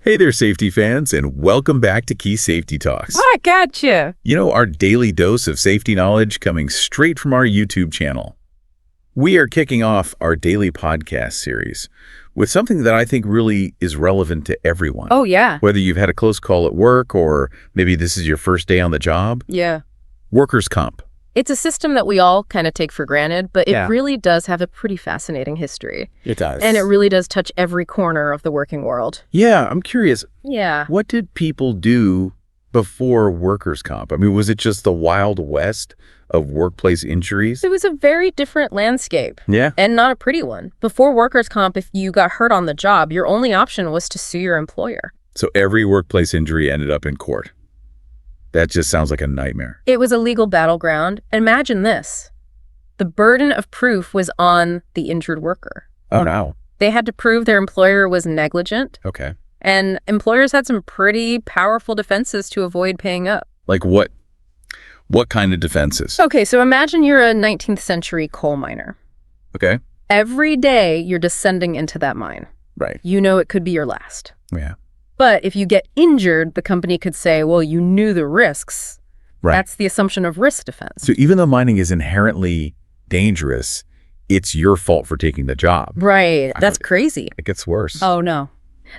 Hey there, safety fans, and welcome back to Key Safety Talks. I gotcha. You know, our daily dose of safety knowledge coming straight from our YouTube channel. We are kicking off our daily podcast series with something that I think really is relevant to everyone. Oh, yeah. Whether you've had a close call at work or maybe this is your first day on the job. Yeah. Workers' comp. It's a system that we all kind of take for granted, but it Yeah. really does have a pretty fascinating history. It does. And it really does touch every corner of the working world. Yeah, I'm curious. Yeah. What did people do before workers' comp? I mean, was it just the Wild West of workplace injuries? It was a very different landscape. Yeah. And not a pretty one. Before workers' comp, if you got hurt on the job, your only option was to sue your employer. So every workplace injury ended up in court. That just sounds like a nightmare. It was a legal battleground. Imagine this. The burden of proof was on the injured worker. Oh, no. They had to prove their employer was negligent. Okay. And employers had some pretty powerful defenses to avoid paying up. Like what? What kind of defenses? Okay, so imagine you're a 19th century coal miner. Okay. Every day you're descending into that mine. Right. You know it could be your last. Yeah. But if you get injured, the company could say, well, you knew the risks. Right. That's the assumption of risk defense. So even though mining is inherently dangerous, it's your fault for taking the job. Right. That's crazy. It gets worse. Oh, no.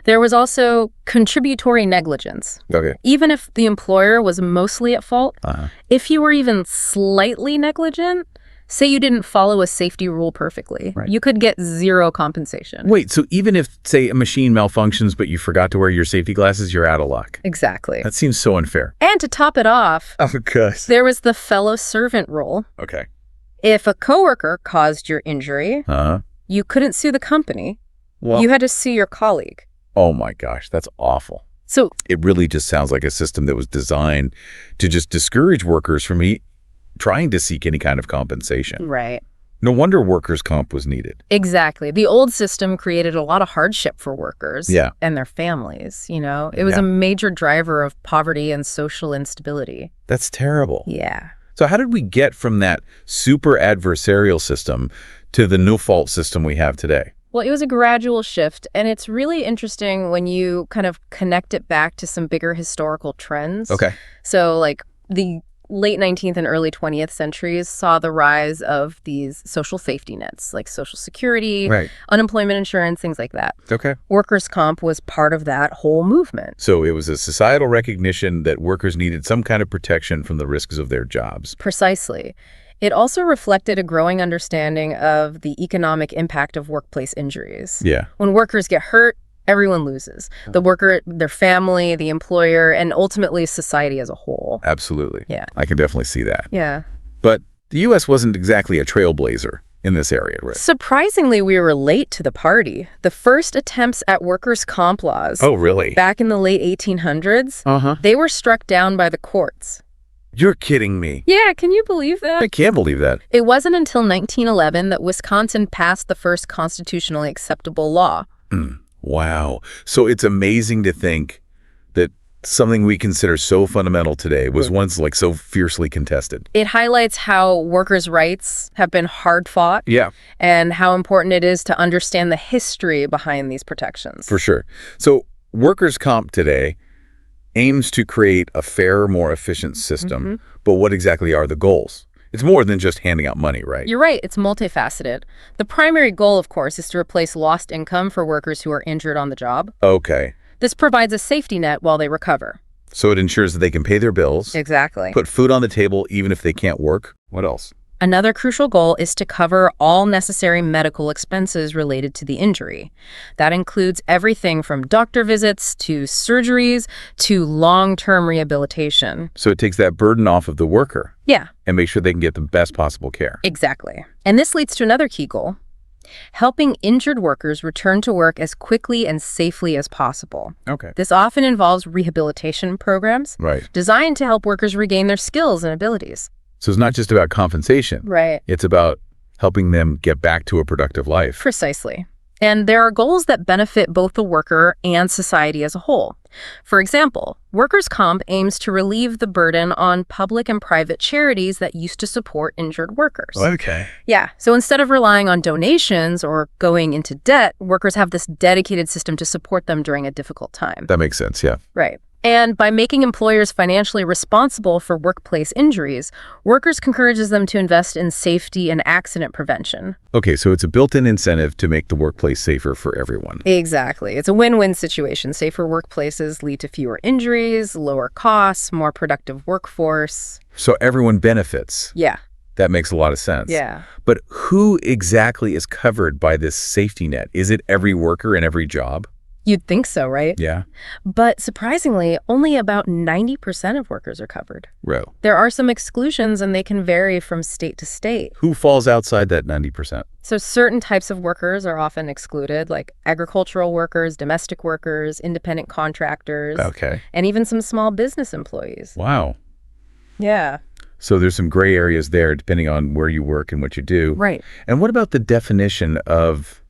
There was also contributory negligence. Okay. Even if the employer was mostly at fault, Uh-huh. if you were even slightly negligent, say you didn't follow a safety rule perfectly, Right. you could get zero compensation. Wait, so even if, say, a machine malfunctions, but you forgot to wear your safety glasses, you're out of luck. Exactly. That seems so unfair. And to top it off, Oh, gosh. there was the fellow servant rule. Okay. If a coworker caused your injury, Uh-huh. you couldn't sue the company. Well, You had to sue your colleague. oh my gosh, that's awful. So, It really just sounds like a system that was designed to just discourage workers from trying to seek any kind of compensation. right. No wonder workers' comp was needed. Exactly. The old system created a lot of hardship for workers Yeah. and their families, you know? It was a major driver of poverty and social instability. That's terrible. Yeah. So how did we get from that super adversarial system to the no-fault system we have today? Well, it was a gradual shift, and it's really interesting when you kind of connect it back to some bigger historical trends. Okay. So, like, the late 19th and early 20th centuries saw the rise of these social safety nets, like Social Security, Right. unemployment insurance, things like that. Okay. Workers' comp was part of that whole movement. So it was a societal recognition that workers needed some kind of protection from the risks of their jobs. Precisely. It also reflected a growing understanding of the economic impact of workplace injuries. Yeah. When workers get hurt, everyone loses. The worker, their family, the employer, and ultimately society as a whole. Absolutely. Yeah. I can definitely see that. Yeah. But the U.S. wasn't exactly a trailblazer in this area, right? Surprisingly, we were late to the party. The first attempts at workers' comp laws Oh, really? back in the late 1800s, Uh-huh. they were struck down by the courts. You're kidding me. Yeah, can you believe that? I can't believe that. It wasn't until 1911 that Wisconsin passed the first constitutionally acceptable law. Wow. So it's amazing to think that something we consider so fundamental today was once like so fiercely contested. It highlights how workers' rights have been hard fought Yeah, and how important it is to understand the history behind these protections. for sure. So workers' comp today aims to create a fairer, more efficient system. But what exactly are the goals? It's more than just handing out money, right? You're right, it's multifaceted. The primary goal, of course, is to replace lost income for workers who are injured on the job. Okay. This provides a safety net while they recover. So it ensures that they can pay their bills, Exactly. put food on the table even if they can't work. What else? Another crucial goal is to cover all necessary medical expenses related to the injury. That includes everything from doctor visits to surgeries to long-term rehabilitation. So it takes that burden off of the worker Yeah, and makes sure they can get the best possible care. exactly. And this leads to another key goal: helping injured workers return to work as quickly and safely as possible. Okay. This often involves rehabilitation programs Right. designed to help workers regain their skills and abilities. So it's not just about compensation. Right. It's about helping them get back to a productive life. Precisely. And there are goals that benefit both the worker and society as a whole. For example, workers' comp aims to relieve the burden on public and private charities that used to support injured workers. Okay. Yeah, so instead of relying on donations or going into debt, workers have this dedicated system to support them during a difficult time. That makes sense, yeah. Right. And by making employers financially responsible for workplace injuries, workers encourages them to invest in safety and accident prevention. Okay, so it's a built-in incentive to make the workplace safer for everyone. Exactly. It's a win-win situation. Safer workplaces lead to fewer injuries, lower costs, more productive workforce. So everyone benefits. Yeah. That makes a lot of sense. Yeah. But who exactly is covered by this safety net? Is it every worker in every job? You'd think so, right? Yeah. But surprisingly, only about 90% of workers are covered. Row. There are some exclusions, and they can vary from state to state. Who falls outside that 90%? So certain types of workers are often excluded, like agricultural workers, domestic workers, independent contractors, Okay. and even some small business employees. Wow. Yeah. So there's some gray areas there depending on where you work and what you do. Right. And what about the definition of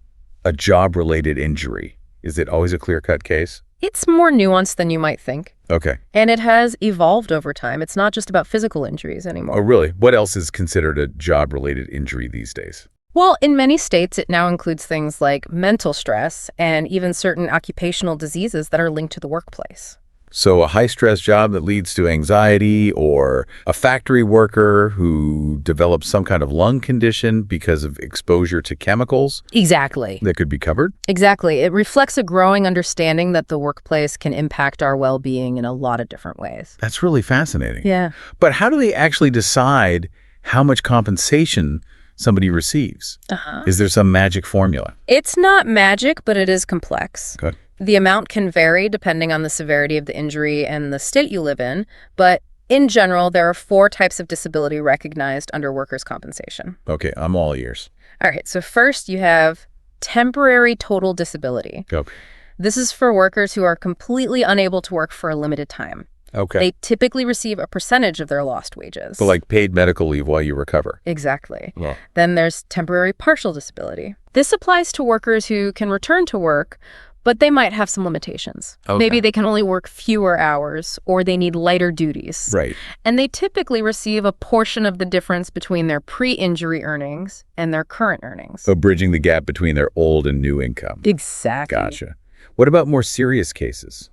a job-related injury? Is it always a clear-cut case? It's more nuanced than you might think. Okay. And it has evolved over time. It's not just about physical injuries anymore. Oh, really? What else is considered a job-related injury these days? Well, in many states, it now includes things like mental stress and even certain occupational diseases that are linked to the workplace. So a high-stress job that leads to anxiety, or a factory worker who develops some kind of lung condition because of exposure to chemicals Exactly. that could be covered? Exactly. It reflects a growing understanding that the workplace can impact our well-being in a lot of different ways. That's really fascinating. Yeah. But how do they actually decide how much compensation somebody receives? Is there some magic formula? It's not magic, but it is complex. Good. The amount can vary depending on the severity of the injury and the state you live in, but in general, there are 4 types of disability recognized under workers' compensation. Okay, I'm all ears. All right, so first you have temporary total disability. Go. This is for workers who are completely unable to work for a limited time. Okay. They typically receive a percentage of their lost wages. So like paid medical leave while you recover. Exactly. Well. Then there's temporary partial disability. This applies to workers who can return to work, but they might have some limitations. Okay. Maybe they can only work fewer hours, or they need lighter duties. Right. And they typically receive a portion of the difference between their pre-injury earnings and their current earnings. So bridging the gap between their old and new income. Exactly. Gotcha. What about more serious cases?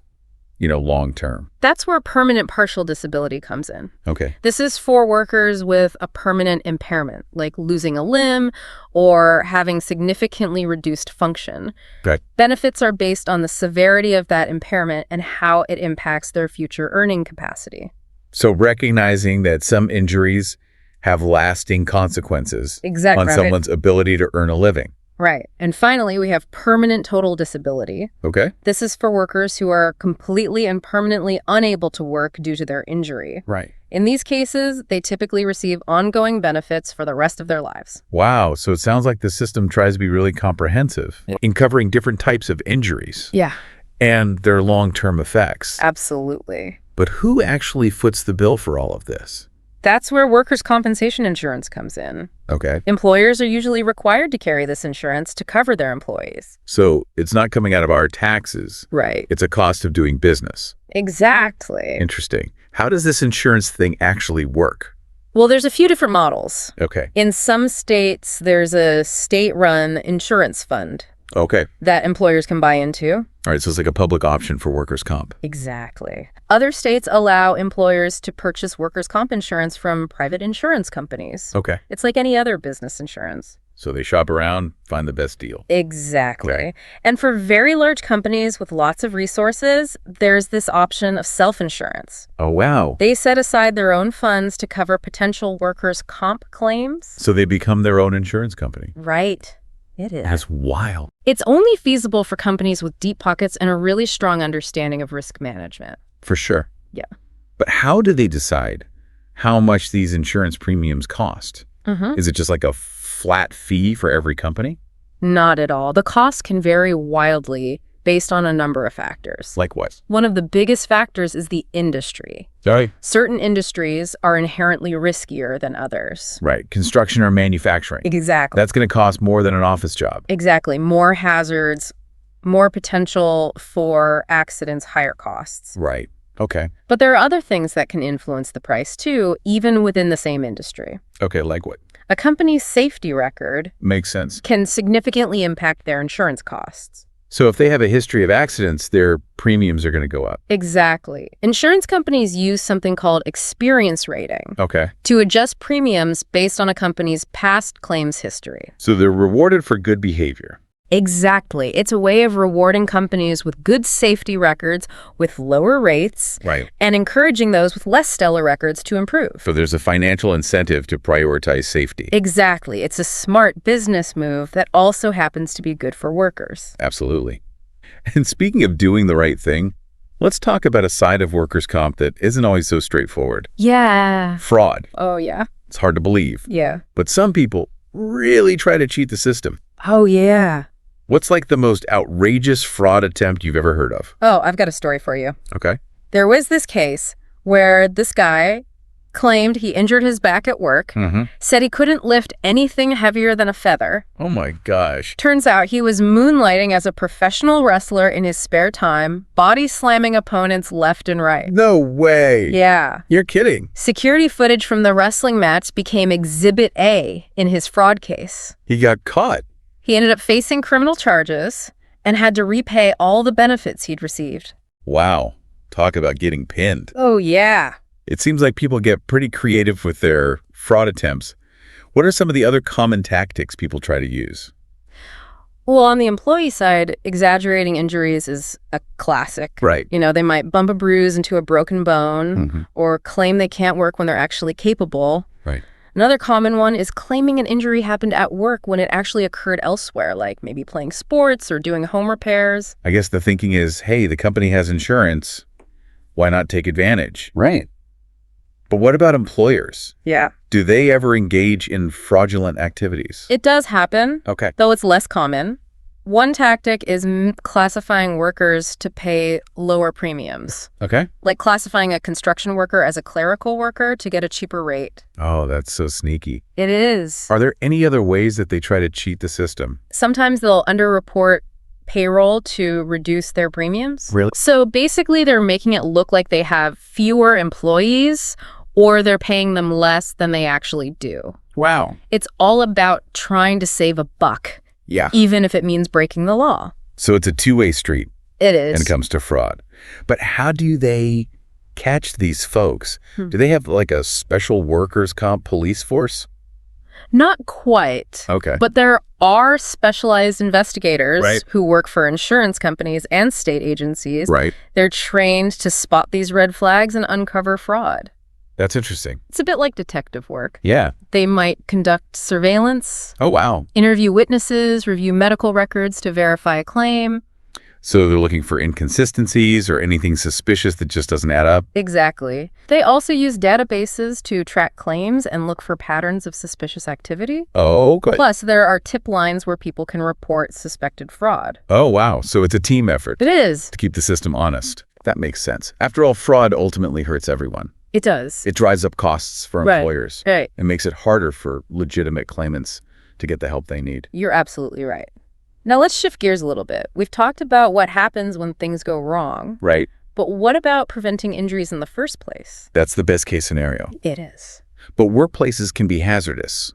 Long term. That's where permanent partial disability comes in. Okay. This is for workers with a permanent impairment, like losing a limb or having significantly reduced function. Okay. Benefits are based on the severity of that impairment and how it impacts their future earning capacity. So recognizing that some injuries have lasting consequences Exactly. on someone's ability to earn a living. Right. And finally, we have permanent total disability. Okay. This is for workers who are completely and permanently unable to work due to their injury. Right. In these cases, they typically receive ongoing benefits for the rest of their lives. Wow. So it sounds like the system tries to be really comprehensive in covering different types of injuries Yeah, and their long-term effects. absolutely. But who actually foots the bill for all of this? That's where workers' compensation insurance comes in. Okay. Employers are usually required to carry this insurance to cover their employees. So it's not coming out of our taxes. Right. It's a cost of doing business. Exactly. Interesting. How does this insurance thing actually work? Well, there's a few different models. Okay. In some states, there's a state-run insurance fund Okay. that employers can buy into. All right. So it's like a public option for workers' comp. Exactly. Other states allow employers to purchase workers' comp insurance from private insurance companies. Okay. It's like any other business insurance. So they shop around, find the best deal. Exactly. Okay. And for very large companies with lots of resources, there's this option of self-insurance. Oh, wow. They set aside their own funds to cover potential workers' comp claims. So they become their own insurance company. Right. It is. That's wild. It's only feasible for companies with deep pockets and a really strong understanding of risk management. For sure. Yeah. But how do they decide how much these insurance premiums cost? Is it just like a flat fee for every company? Not at all. The costs can vary wildly based on a number of factors. Like what? One of the biggest factors is the industry. Sorry? Certain industries are inherently riskier than others. Right. Construction or manufacturing. Exactly. That's going to cost more than an office job. Exactly. More hazards, more potential for accidents, higher costs. Right. Okay. But there are other things that can influence the price too, even within the same industry. Okay, like what? A company's safety record Makes sense. can significantly impact their insurance costs. So if they have a history of accidents, their premiums are going to go up. Exactly. Insurance companies use something called experience rating Okay. to adjust premiums based on a company's past claims history. So they're rewarded for good behavior. Exactly. It's a way of rewarding companies with good safety records with lower rates Right. and encouraging those with less stellar records to improve. So there's a financial incentive to prioritize safety. Exactly. It's a smart business move that also happens to be good for workers. Absolutely. And speaking of doing the right thing, let's talk about a side of workers' comp that isn't always so straightforward. Yeah. Fraud. Oh, yeah. It's hard to believe. Yeah. But some people really try to cheat the system. Oh, yeah. What's like the most outrageous fraud attempt you've ever heard of? Oh, I've got a story for you. Okay. There was this case where this guy claimed he injured his back at work, said he couldn't lift anything heavier than a feather. Oh my gosh. Turns out he was moonlighting as a professional wrestler in his spare time, body slamming opponents left and right. No way. Yeah. You're kidding. Security footage from the wrestling match became Exhibit A in his fraud case. He got caught. He ended up facing criminal charges and had to repay all the benefits he'd received. Wow. Talk about getting pinned. Oh, yeah. It seems like people get pretty creative with their fraud attempts. What are some of the other common tactics people try to use? Well, on the employee side, exaggerating injuries is a classic. Right. You know, they might bump a bruise into a broken bone or claim they can't work when they're actually capable. Right. Another common one is claiming an injury happened at work when it actually occurred elsewhere, like maybe playing sports or doing home repairs. I guess the thinking is, hey, the company has insurance. Why not take advantage? Right. But what about employers? Yeah. Do they ever engage in fraudulent activities? It does happen, Okay. though it's less common. One tactic is classifying workers to pay lower premiums, Okay. like classifying a construction worker as a clerical worker to get a cheaper rate. Oh, that's so sneaky. It is. Are there any other ways that they try to cheat the system? Sometimes they'll underreport payroll to reduce their premiums. Really? So basically, they're making it look like they have fewer employees or they're paying them less than they actually do. Wow. It's all about trying to save a buck, Yeah. even if it means breaking the law. So it's a two-way street It is. when it comes to fraud. But how do they catch these folks? Do they have like a special workers' comp police force? Not quite. Okay. But there are specialized investigators Right. who work for insurance companies and state agencies. Right. They're trained to spot these red flags and uncover fraud. That's interesting. It's a bit like detective work. Yeah. They might conduct surveillance, Oh, wow. interview witnesses, review medical records to verify a claim. So they're looking for inconsistencies or anything suspicious that just doesn't add up? Exactly. They also use databases to track claims and look for patterns of suspicious activity. Oh, good. Plus, there are tip lines where people can report suspected fraud. Oh, wow. So it's a team effort It is. to keep the system honest. That makes sense. After all, fraud ultimately hurts everyone. It does. It drives up costs for Right. employers. Right. It makes it harder for legitimate claimants to get the help they need. You're absolutely right. Now let's shift gears a little bit. We've talked about what happens when things go wrong, Right. but what about preventing injuries in the first place? That's the best case scenario. It is. But workplaces can be hazardous.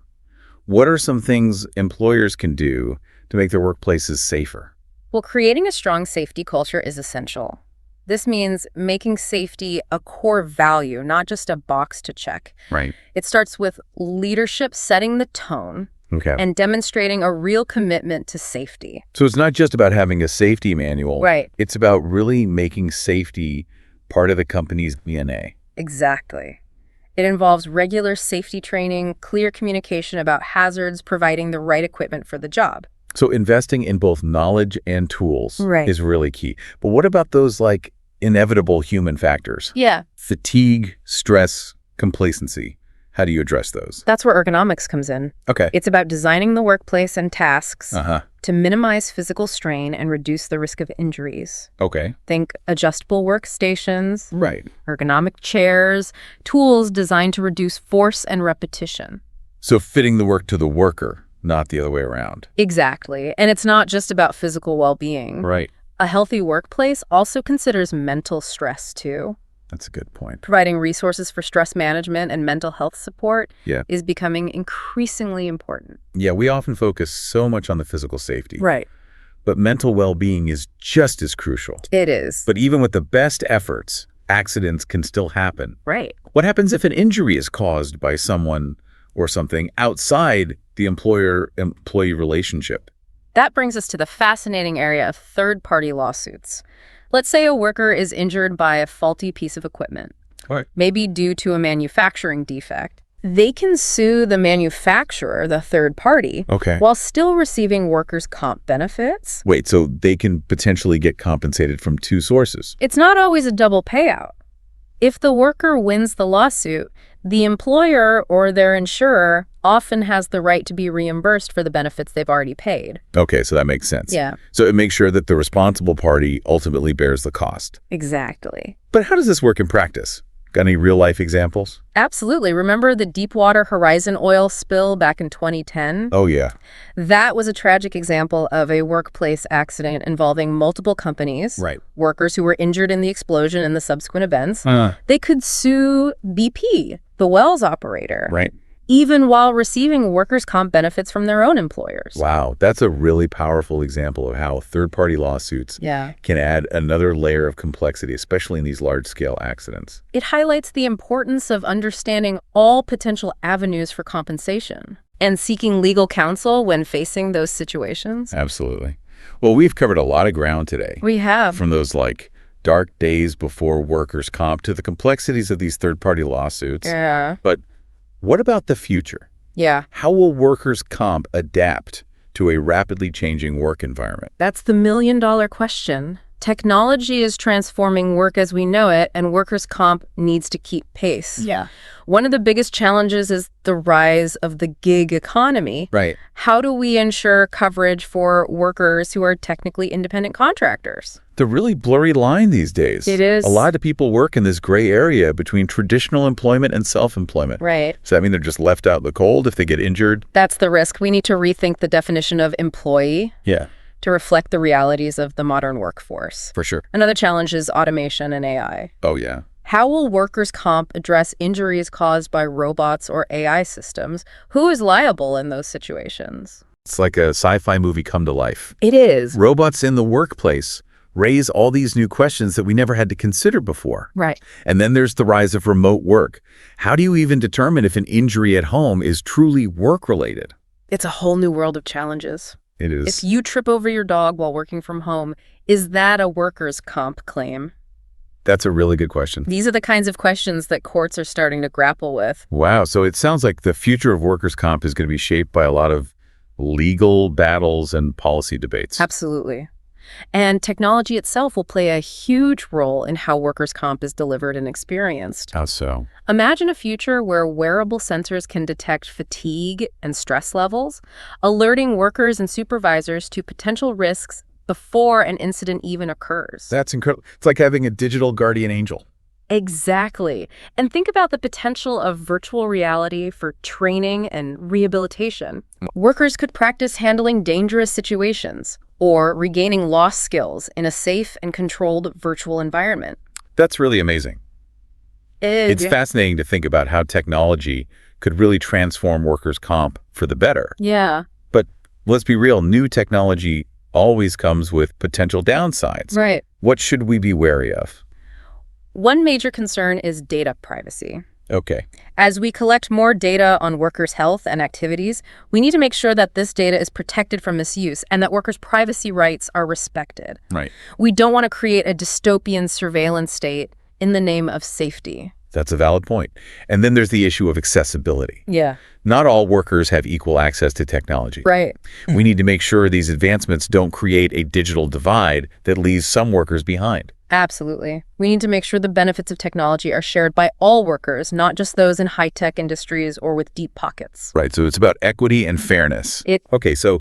What are some things employers can do to make their workplaces safer? Well, creating a strong safety culture is essential. This means making safety a core value, not just a box to check. Right. It starts with leadership setting the tone Okay. and demonstrating a real commitment to safety. So it's not just about having a safety manual. Right. It's about really making safety part of the company's DNA. Exactly. It involves regular safety training, clear communication about hazards, providing the right equipment for the job. So investing in both knowledge and tools Right. is really key. But what about those like inevitable human factors? Yeah, Fatigue, stress, complacency. How do you address those? that's where ergonomics comes in. Okay. It's about designing the workplace and tasks Uh-huh. to minimize physical strain and reduce the risk of injuries. Okay. Think adjustable workstations, Right. ergonomic chairs, tools designed to reduce force and repetition. So fitting the work to the worker not the other way around. Exactly. And it's not just about physical well-being. Right. A healthy workplace also considers mental stress, too. That's a good point. Providing resources for stress management and mental health support Yeah. is becoming increasingly important. Yeah, we often focus so much on the physical safety. Right. But mental well-being is just as crucial. It is. But even with the best efforts, accidents can still happen. Right. What happens if an injury is caused by someone or something outside the employer-employee relationship? That brings us to the fascinating area of third-party lawsuits. Let's say a worker is injured by a faulty piece of equipment, Right. maybe due to a manufacturing defect. They can sue the manufacturer, the third party, Okay. while still receiving workers' comp benefits. Wait, so they can potentially get compensated from two sources? It's not always a double payout. If the worker wins the lawsuit, the employer or their insurer often has the right to be reimbursed for the benefits they've already paid. Okay, so that makes sense. Yeah. So it makes sure that the responsible party ultimately bears the cost. Exactly. But how does this work in practice? Got any real-life examples? Absolutely. Remember the Deepwater Horizon oil spill back in 2010? Oh, yeah. That was a tragic example of a workplace accident involving multiple companies, Right. workers who were injured in the explosion and the subsequent events. Uh, They could sue BP, the wells operator, right. even while receiving workers' comp benefits from their own employers. Wow, that's a really powerful example of how third-party lawsuits Yeah. can add another layer of complexity, especially in these large-scale accidents. It highlights the importance of understanding all potential avenues for compensation and seeking legal counsel when facing those situations. Absolutely. Well, we've covered a lot of ground today. We have. From those, dark days before workers' comp to the complexities of these third-party lawsuits. Yeah. But what about the future? Yeah. How will workers' comp adapt to a rapidly changing work environment? That's the million-dollar question. Technology is transforming work as we know it, and workers' comp needs to keep pace. Yeah. One of the biggest challenges is the rise of the gig economy. Right. How do we ensure coverage for workers who are technically independent contractors? The really blurry line these days. It is. A lot of people work in this gray area between traditional employment and self-employment. Right. Does that mean they're just left out in the cold if they get injured? That's the risk. We need to rethink the definition of employee Yeah, to reflect the realities of the modern workforce. for sure. Another challenge is automation and AI. Oh, yeah. How will workers' comp address injuries caused by robots or AI systems? Who is liable in those situations? It's like a sci-fi movie come to life. It is. Robots in the workplace raise all these new questions that we never had to consider before. Right. And then there's the rise of remote work. How do you even determine if an injury at home is truly work-related? It's a whole new world of challenges. It is. If you trip over your dog while working from home, is that a workers' comp claim? That's a really good question. These are the kinds of questions that courts are starting to grapple with. Wow. So it sounds like the future of workers' comp is going to be shaped by a lot of legal battles and policy debates. Absolutely. And technology itself will play a huge role in how workers' comp is delivered and experienced. How so? Imagine a future where wearable sensors can detect fatigue and stress levels, alerting workers and supervisors to potential risks before an incident even occurs. That's incredible. It's like having a digital guardian angel. Exactly. And think about the potential of virtual reality for training and rehabilitation. Workers could practice handling dangerous situations or regaining lost skills in a safe and controlled virtual environment. That's really amazing. It's fascinating to think about how technology could really transform workers' comp for the better. Yeah. But let's be real, new technology always comes with potential downsides. Right. What should we be wary of? One major concern is data privacy. Okay. As we collect more data on workers' health and activities, we need to make sure that this data is protected from misuse and that workers' privacy rights are respected. Right. We don't want to create a dystopian surveillance state in the name of safety. That's a valid point. And then there's the issue of accessibility. Yeah. Not all workers have equal access to technology. Right. We need to make sure these advancements don't create a digital divide that leaves some workers behind. Absolutely. We need to make sure the benefits of technology are shared by all workers, not just those in high-tech industries or with deep pockets. Right. So it's about equity and fairness. Okay. So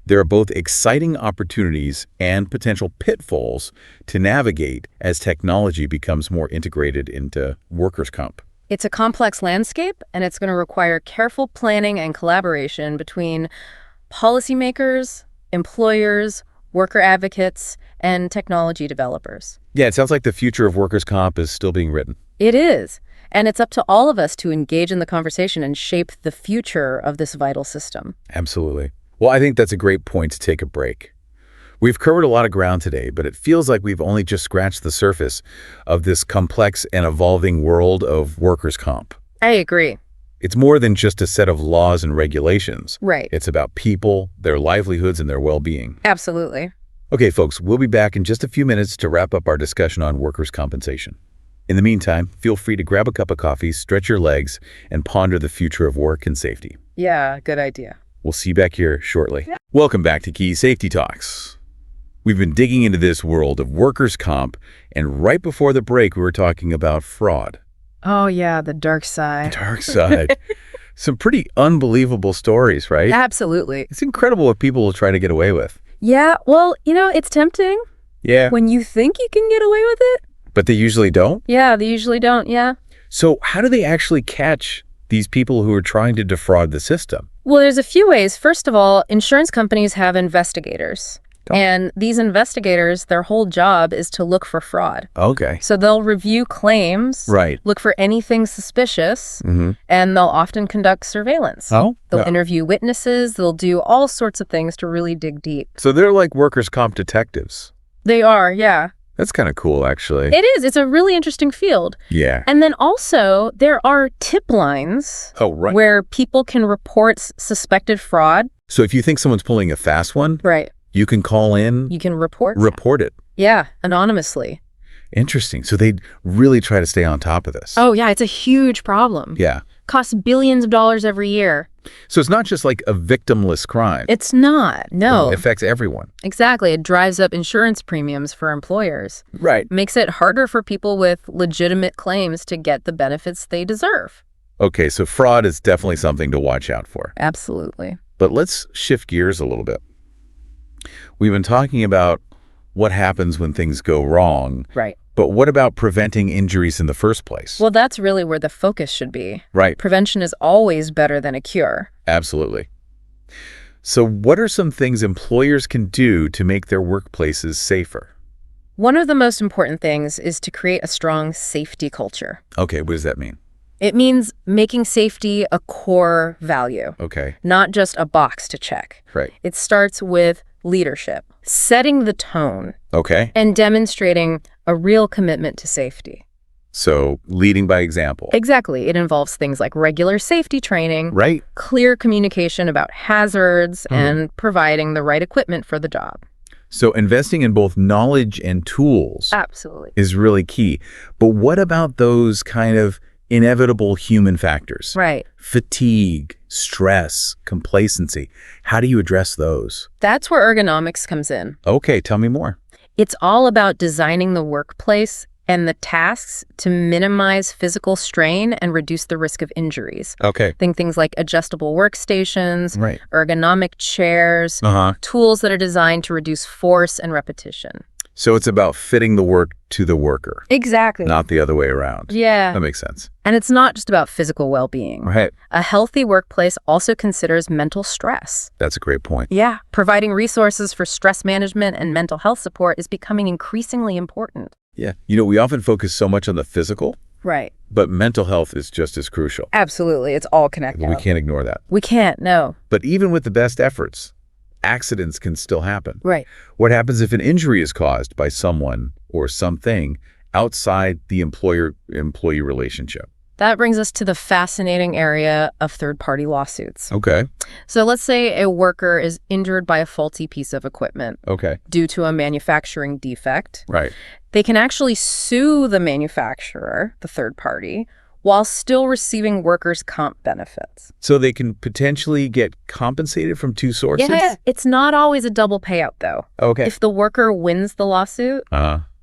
there are both exciting opportunities and potential pitfalls to navigate as technology becomes more integrated into workers' comp. It's a complex landscape, and it's going to require careful planning and collaboration between Policymakers, employers, worker advocates, and technology developers. Yeah, it sounds like the future of workers' comp is still being written. It is. And it's up to all of us to engage in the conversation and shape the future of this vital system. Absolutely. Well, I think that's a great point to take a break. We've covered a lot of ground today, but it feels like we've only just scratched the surface of this complex and evolving world of workers' comp. I agree. It's more than just a set of laws and regulations. Right. It's about people, their livelihoods, and their well-being. Absolutely. Okay, folks, we'll be back in just a few minutes to wrap up our discussion on workers' compensation. In the meantime, feel free to grab a cup of coffee, stretch your legs, and ponder the future of work and safety. Yeah, good idea. We'll see you back here shortly. Yeah. Welcome back to Key Safety Talks. We've been digging into this world of workers' comp, and right before the break, we were talking about fraud. Oh, yeah, the dark side. Dark side. Some pretty unbelievable stories, right? Absolutely. It's incredible what people will try to get away with. Yeah, well, it's tempting. Yeah. When you think you can get away with it. But they usually don't? Yeah, they usually don't, yeah. So how do they actually catch these people who are trying to defraud the system? Well, there's a few ways. First of all, insurance companies have investigators. Oh. And these investigators, their whole job is to look for fraud. Okay. So they'll review claims, Right. look for anything suspicious, Mm-hmm. and they'll often conduct surveillance. Oh? They'll interview witnesses, they'll do all sorts of things to really dig deep. So they're like workers' comp detectives. They are, yeah. That's kind of cool, actually. It is. It's a really interesting field. Yeah. And then also, there are tip lines Oh, right. where people can report suspected fraud. So if you think someone's pulling a fast one, Right. you can call in, You can report. report it. Yeah, anonymously. Interesting. So they really try to stay on top of this. Oh, yeah, it's a huge problem. Yeah. Costs billions of dollars every year. So it's not just like a victimless crime. It's not. No. It affects everyone. Exactly. It drives up insurance premiums for employers. Right. Makes it harder for people with legitimate claims to get the benefits they deserve. Okay, so fraud is definitely something to watch out for. Absolutely. But let's shift gears a little bit. We've been talking about what happens when things go wrong. Right. But what about preventing injuries in the first place? Well, that's really where the focus should be. Right. Prevention is always better than a cure. Absolutely. So what are some things employers can do to make their workplaces safer? One of the most important things is to create a strong safety culture. Okay, what does that mean? It means making safety a core value, Okay, not just a box to check. right. It starts with leadership, setting the tone, Okay, and demonstrating a real commitment to safety. so leading by example. Exactly. It involves things like regular safety training, Right. clear communication about hazards, and providing the right equipment for the job. So investing in both knowledge and tools Absolutely. is really key. But what about those kind of inevitable human factors? Right. Fatigue, stress, complacency. How do you address those? That's where ergonomics comes in. Okay, tell me more. It's all about designing the workplace and the tasks to minimize physical strain and reduce the risk of injuries. Okay. Think things like adjustable workstations, Right. ergonomic chairs, Uh-huh. tools that are designed to reduce force and repetition. So it's about fitting the work to the worker, Exactly. not the other way around. Yeah. That makes sense. And it's not just about physical well-being. Right. A healthy workplace also considers mental stress. That's a great point. Yeah. Providing resources for stress management and mental health support is becoming increasingly important. Yeah. You know, we often focus so much on the physical, Right. but mental health is just as crucial. Absolutely. It's all connected. We can't ignore that. We can't, no. But even with the best efforts, accidents can still happen. Right. What happens if an injury is caused by someone or something outside the employer-employee relationship? That brings us to the fascinating area of third-party lawsuits. Okay. So let's say a worker is injured by a faulty piece of equipment Okay. due to a manufacturing defect. Right. They can actually sue the manufacturer, the third party, while still receiving workers' comp benefits. So they can potentially get compensated from two sources? Yeah, it's not always a double payout, though. Okay. If the worker wins the lawsuit,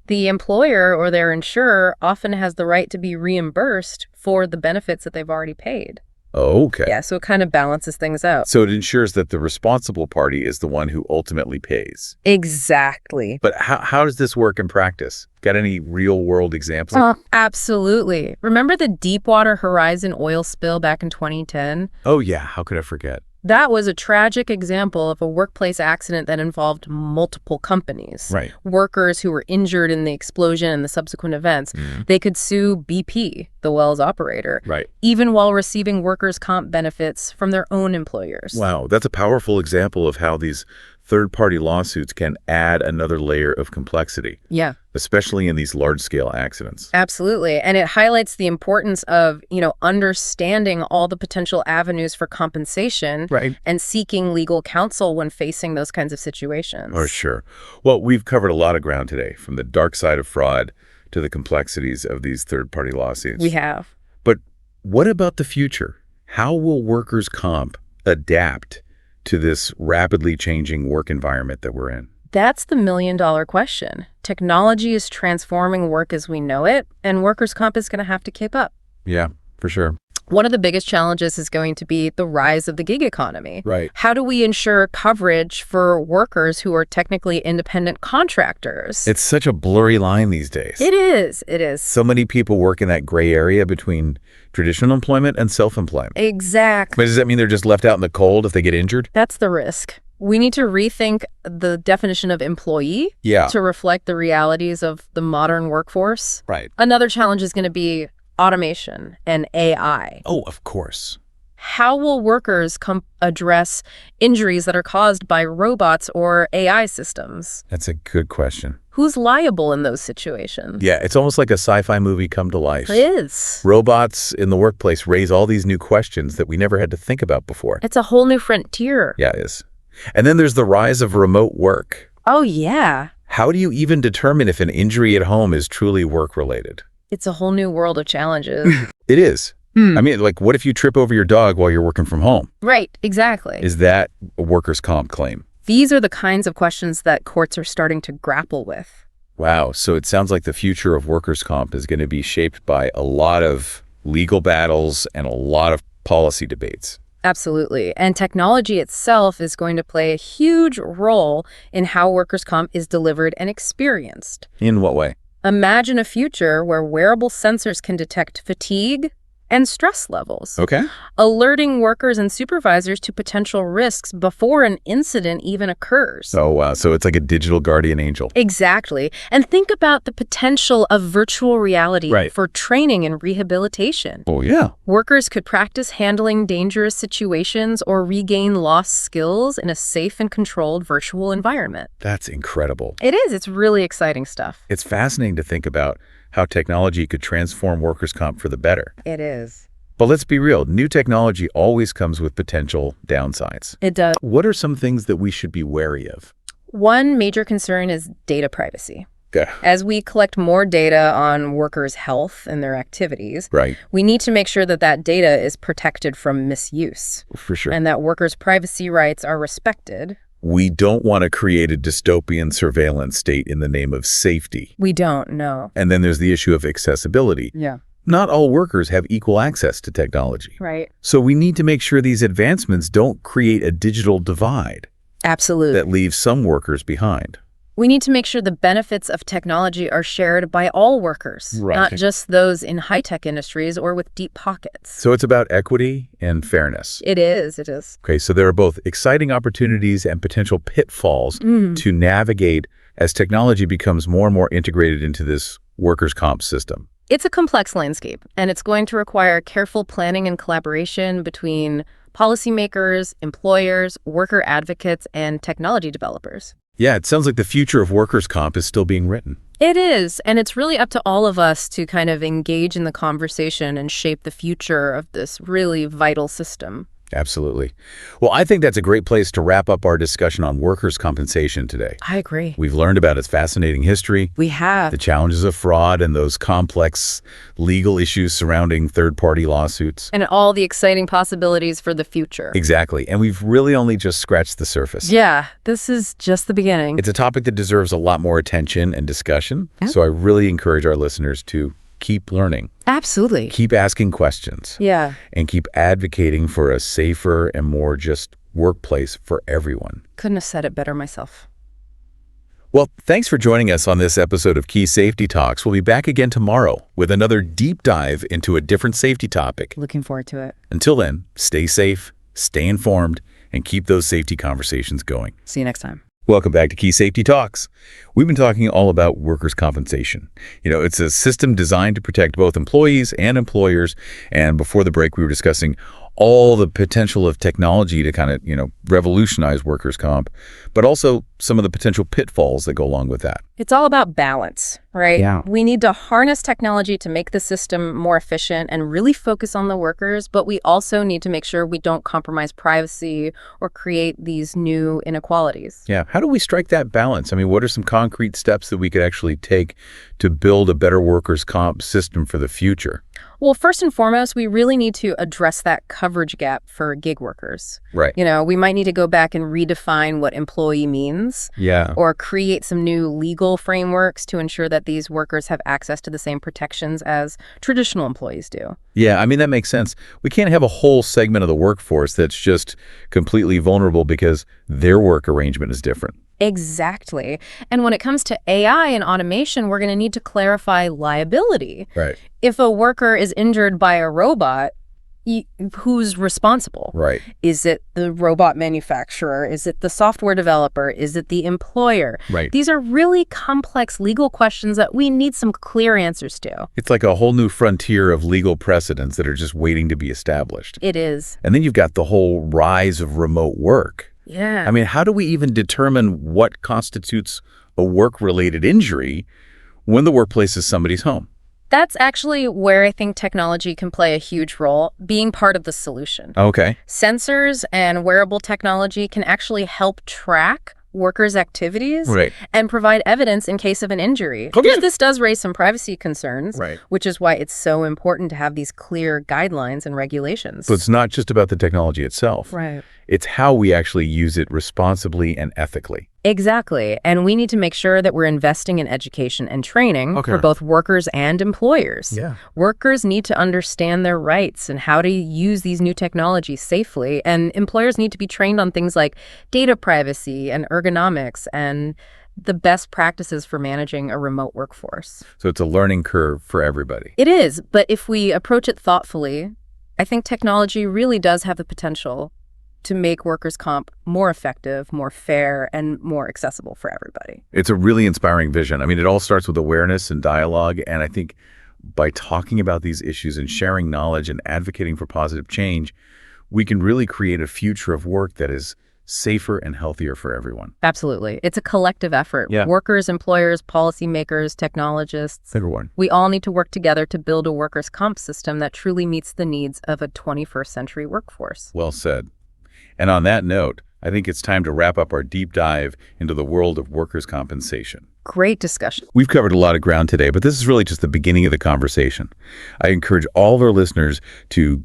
the employer or their insurer often has the right to be reimbursed for the benefits that they've already paid. Okay. Yeah, so it kind of balances things out. So it ensures that the responsible party is the one who ultimately pays. Exactly. But how does this work in practice? Got any real-world examples? Absolutely. Remember the Deepwater Horizon oil spill back in 2010? Oh, yeah. How could I forget? That was a tragic example of a workplace accident that involved multiple companies. Right. Workers who were injured in the explosion and the subsequent events, they could sue BP, the well's operator, Right. even while receiving workers' comp benefits from their own employers. Wow, that's a powerful example of how these third-party lawsuits can add another layer of complexity. Yeah. Especially in these large-scale accidents. Absolutely. And it highlights the importance of, understanding all the potential avenues for compensation and seeking legal counsel when facing those kinds of situations. Oh, sure. Well, we've covered a lot of ground today, from the dark side of fraud to the complexities of these third-party lawsuits. We have. But what about the future? How will workers' comp adapt to this rapidly changing work environment that we're in? That's the million-dollar question. Technology is transforming work as we know it, and workers' comp is going to have to keep up. Yeah, for sure. One of the biggest challenges is going to be the rise of the gig economy. Right. How do we ensure coverage for workers who are technically independent contractors? It's such a blurry line these days. It is. It is. So many people work in that gray area between traditional employment and self-employment. Exactly. But does that mean they're just left out in the cold if they get injured? That's the risk. We need to rethink the definition of employee to reflect the realities of the modern workforce. Right. Another challenge is going to be automation and AI. Oh, of course. How will workers address injuries that are caused by robots or AI systems? That's a good question. Who's liable in those situations? Yeah, it's almost like a sci-fi movie come to life. It is. Robots in the workplace raise all these new questions that we never had to think about before. It's a whole new frontier. Yeah, it is. And then there's the rise of remote work. Oh, yeah. How do you even determine if an injury at home is truly work-related? It's a whole new world of challenges. It is. I mean, like, what if you trip over your dog while you're working from home? Right, exactly. Is that a workers' comp claim? These are the kinds of questions that courts are starting to grapple with. Wow. So it sounds like the future of workers' comp is going to be shaped by a lot of legal battles and a lot of policy debates. Absolutely. And technology itself is going to play a huge role in how workers' comp is delivered and experienced. In what way? Imagine a future where wearable sensors can detect fatigue and stress levels, Okay. alerting workers and supervisors to potential risks before an incident even occurs. Oh, wow. So it's like a digital guardian angel. Exactly. And think about the potential of virtual reality Right. for training and rehabilitation. Oh, yeah. Workers could practice handling dangerous situations or regain lost skills in a safe and controlled virtual environment. That's incredible. It is. It's really exciting stuff. It's fascinating to think about how technology could transform workers' comp for the better. It is. But let's be real, new technology always comes with potential downsides. It does. What are some things that we should be wary of? One major concern is data privacy. Okay. As we collect more data on workers' health and their activities, Right. we need to make sure that that data is protected from misuse For sure. and that workers' privacy rights are respected. We don't want to create a dystopian surveillance state in the name of safety. We don't know. And then there's the issue of accessibility. Yeah. Not all workers have equal access to technology. Right. So we need to make sure these advancements don't create a digital divide Absolutely. that leaves some workers behind. We need to make sure the benefits of technology are shared by all workers, Right. not just those in high-tech industries or with deep pockets. So it's about equity and fairness. It is. It is. Okay, so there are both exciting opportunities and potential pitfalls to navigate as technology becomes more and more integrated into this workers' comp system. It's a complex landscape, and it's going to require careful planning and collaboration between policymakers, employers, worker advocates, and technology developers. Yeah, it sounds like the future of workers' comp is still being written. It is, and it's really up to all of us to kind of engage in the conversation and shape the future of this really vital system. Absolutely. Well, I think that's a great place to wrap up our discussion on workers' compensation today. I agree. We've learned about its fascinating history, We have. the challenges of fraud, and those complex legal issues surrounding third-party lawsuits. And all the exciting possibilities for the future. Exactly. And we've really only just scratched the surface. Yeah, this is just the beginning. It's a topic that deserves a lot more attention and discussion. So I really encourage our listeners to keep learning, Absolutely. keep asking questions, Yeah. and keep advocating for a safer and more just workplace for everyone. Couldn't have said it better myself. Well, thanks for joining us on this episode of Key Safety Talks. We'll be back again tomorrow with another deep dive into a different safety topic. Looking forward to it. Until then, stay safe, stay informed, and keep those safety conversations going. See you next time. Welcome back to Key Safety Talks. We've been talking all about workers' compensation. It's a system designed to protect both employees and employers. And before the break, we were discussing all the potential of technology to kind of, revolutionize workers' comp, but also some of the potential pitfalls that go along with that. It's all about balance, right? Yeah. We need to harness technology to make the system more efficient and really focus on the workers, but we also need to make sure we don't compromise privacy or create these new inequalities. Yeah. How do we strike that balance? I mean, what are some concrete steps that we could actually take to build a better workers' comp system for the future? Well, first and foremost, we really need to address that coverage gap for gig workers. Right. We might need to go back and redefine what employee means. Yeah. Or create some new legal frameworks to ensure that these workers have access to the same protections as traditional employees do. Yeah, I mean, that makes sense. We can't have a whole segment of the workforce that's just completely vulnerable because their work arrangement is different. Exactly. And when it comes to AI and automation, we're going to need to clarify liability. Right. If a worker is injured by a robot, who's responsible? Right. Is it the robot manufacturer? Is it the software developer? Is it the employer? Right. These are really complex legal questions that we need some clear answers to. It's like a whole new frontier of legal precedents that are just waiting to be established. It is. And then you've got the whole rise of remote work. Yeah. I mean, how do we even determine what constitutes a work-related injury when the workplace is somebody's home? That's actually where I think technology can play a huge role, being part of the solution. Okay. Sensors and wearable technology can actually help track workers' activities Right. and provide evidence in case of an injury. Okay. This does raise some privacy concerns, Right. which is why it's so important to have these clear guidelines and regulations. So it's not just about the technology itself. Right. It's how we actually use it responsibly and ethically. Exactly. And we need to make sure that we're investing in education and training Okay. for both workers and employers. Yeah. Workers need to understand their rights and how to use these new technologies safely. And employers need to be trained on things like data privacy and ergonomics and the best practices for managing a remote workforce. So it's a learning curve for everybody. It is, but if we approach it thoughtfully, I think technology really does have the potential to make workers' comp more effective, more fair, and more accessible for everybody. It's a really inspiring vision. I mean, it all starts with awareness and dialogue. And I think by talking about these issues and sharing knowledge and advocating for positive change, we can really create a future of work that is safer and healthier for everyone. Absolutely. It's a collective effort. Yeah. Workers, employers, policymakers, technologists. Everyone. We all need to work together to build a workers' comp system that truly meets the needs of a 21st century workforce. Well said. And on that note, I think it's time to wrap up our deep dive into the world of workers' compensation. Great discussion. We've covered a lot of ground today, but this is really just the beginning of the conversation. I encourage all of our listeners to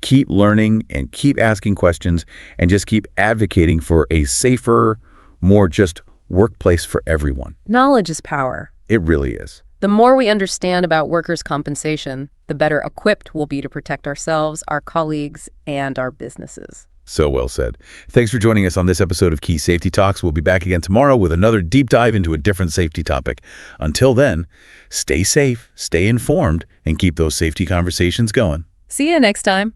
keep learning and keep asking questions and just keep advocating for a safer, more just workplace for everyone. Knowledge is power. It really is. The more we understand about workers' compensation, the better equipped we'll be to protect ourselves, our colleagues, and our businesses. So well said. Thanks for joining us on this episode of Key Safety Talks. We'll be back again tomorrow with another deep dive into a different safety topic. Until then, stay safe, stay informed, and keep those safety conversations going. See you next time.